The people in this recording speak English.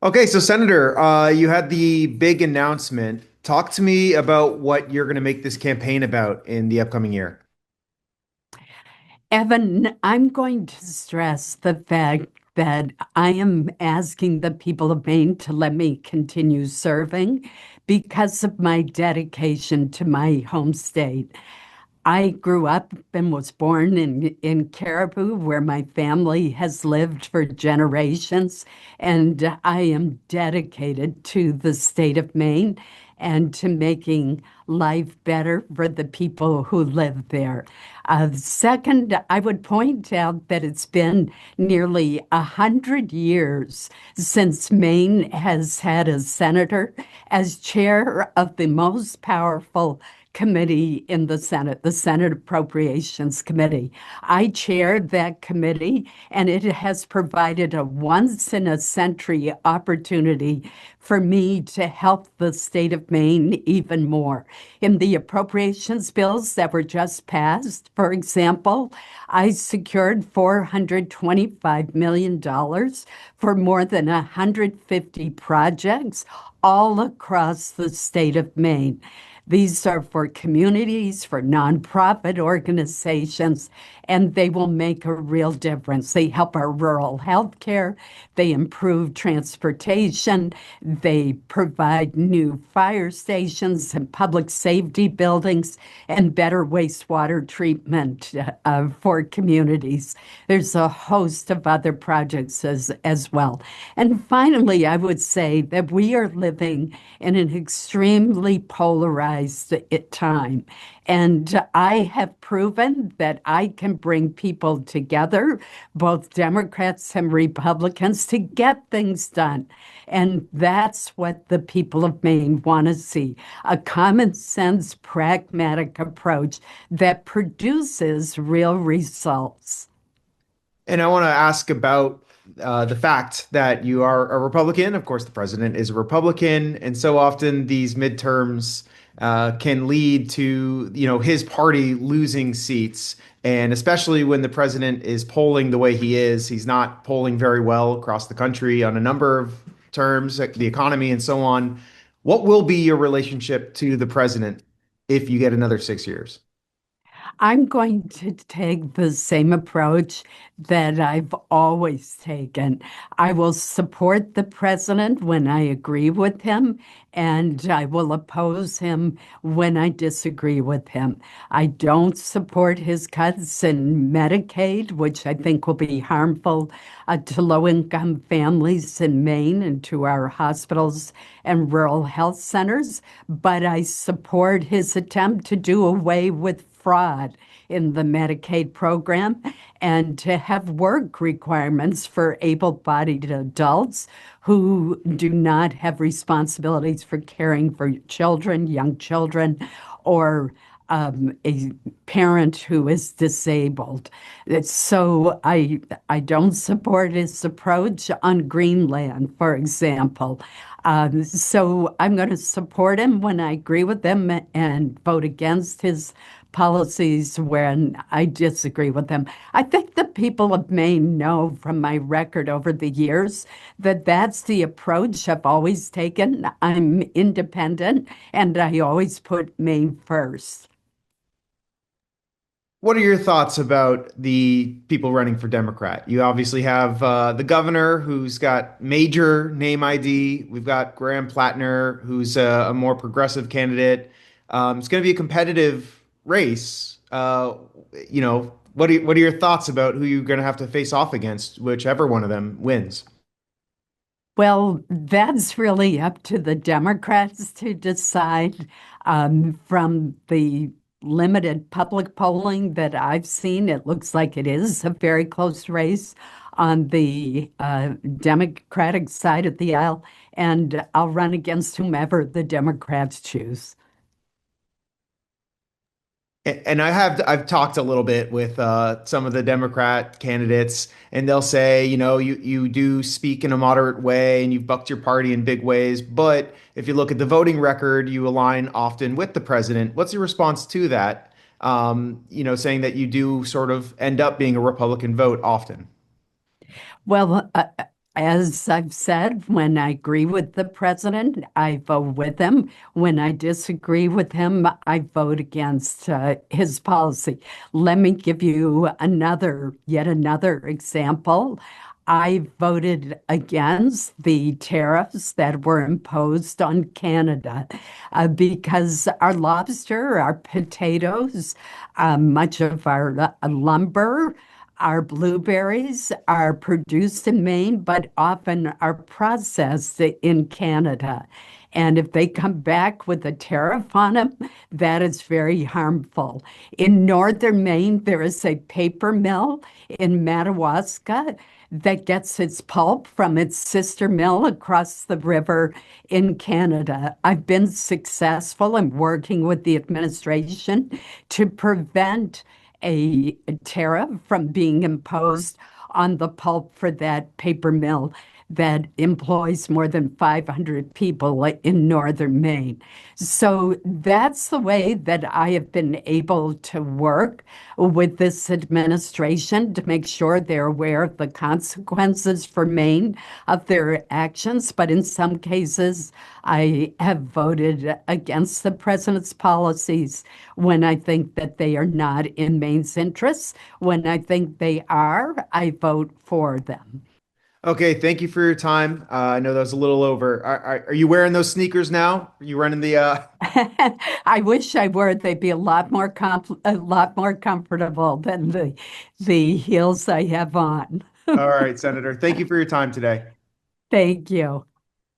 Okay, so Senator, you had the big announcement. Talk to me about what you're going to make this campaign about in the upcoming year. Evan, I'm going to stress the fact that I am asking the people of Maine to let me continue serving because of my dedication to my home state. I grew up and was born in Caribou, where my family has lived for generations, and I am dedicated to the state of Maine and to making life better for the people who live there. Second, I would point out that it's been nearly 100 years since Maine has had a senator as chair of the most powerful committee in the Senate Appropriations Committee. I chaired that committee, and it has provided a once in a century opportunity for me to help the state of Maine even more. In the appropriations bills that were just passed, for example, I secured $425 million for more than 150 projects all across the state of Maine. These are for communities, for nonprofit organizations, and they will make a real difference. They help our rural health care, they improve transportation, they provide new fire stations and public safety buildings, and better wastewater treatment for communities. There's a host of other projects as well. And finally, I would say that we are living in an extremely polarized time. And I have proven that I can bring people together, both Democrats and Republicans, to get things done. And that's what the people of Maine want to see, a common sense, pragmatic approach that produces real results. And I want to ask about the fact that you are a Republican. Of course, the president is a Republican, and so often these midterms can lead to, his party losing seats. And especially when the president is polling the way he is, he's not polling very well across the country on a number of terms, like the economy and so on. What will be your relationship to the president if you get another 6 years? I'm going to take the same approach that I've always taken. I will support the president when I agree with him, and I will oppose him when I disagree with him. I don't support his cuts in Medicaid, which I think will be harmful to low-income families in Maine and to our hospitals and rural health centers, but I support his attempt to do away with fraud in the Medicaid program and to have work requirements for able-bodied adults who do not have responsibilities for caring for children, young children, or a parent who is disabled. So I don't support his approach on Greenland, for example. So I'm going to support him when I agree with him and vote against his policies when I disagree with them. I think the people of Maine know from my record over the years that that's the approach I've always taken. I'm independent and I always put Maine first. What are your thoughts about the people running for Democrat? You obviously have the governor who's got major name ID. We've got Graham Plattner, who's a more progressive candidate. It's going to be a competitive race. What are your thoughts about who you're going to have to face off against, whichever one of them wins? Well, that's really up to the Democrats to decide. From the limited public polling that I've seen, it looks like it is a very close race on the Democratic side of the aisle, and I'll run against whomever the Democrats choose. And I've talked a little bit with some of the Democrat candidates, and they'll say, you do speak in a moderate way, and you've bucked your party in big ways. But if you look at the voting record, you align often with the president. What's your response to that? Saying that you do sort of end up being a Republican vote often. Well, As I've said, when I agree with the president, I vote with him. When I disagree with him, I vote against his policy. Let me give you yet another example. I voted against the tariffs that were imposed on Canada because our lobster, our potatoes, much of our lumber, our blueberries are produced in Maine, but often are processed in Canada. And if they come back with a tariff on them, that is very harmful. In northern Maine, there is a paper mill in Madawaska that gets its pulp from its sister mill across the river in Canada. I've been successful in working with the administration to prevent a tariff from being imposed on the pulp for that paper mill that employs more than 500 people in northern Maine. So that's the way that I have been able to work with this administration to make sure they're aware of the consequences for Maine of their actions. But in some cases, I have voted against the president's policies when I think that they are not in Maine's interests. When I think they are, I vote for them. Okay, thank you for your time. I know that was a little over. Are you wearing those sneakers now? Are you running the I wish I were. They'd be a lot more comfortable than the heels I have on. All right, Senator. Thank you for your time today. Thank you.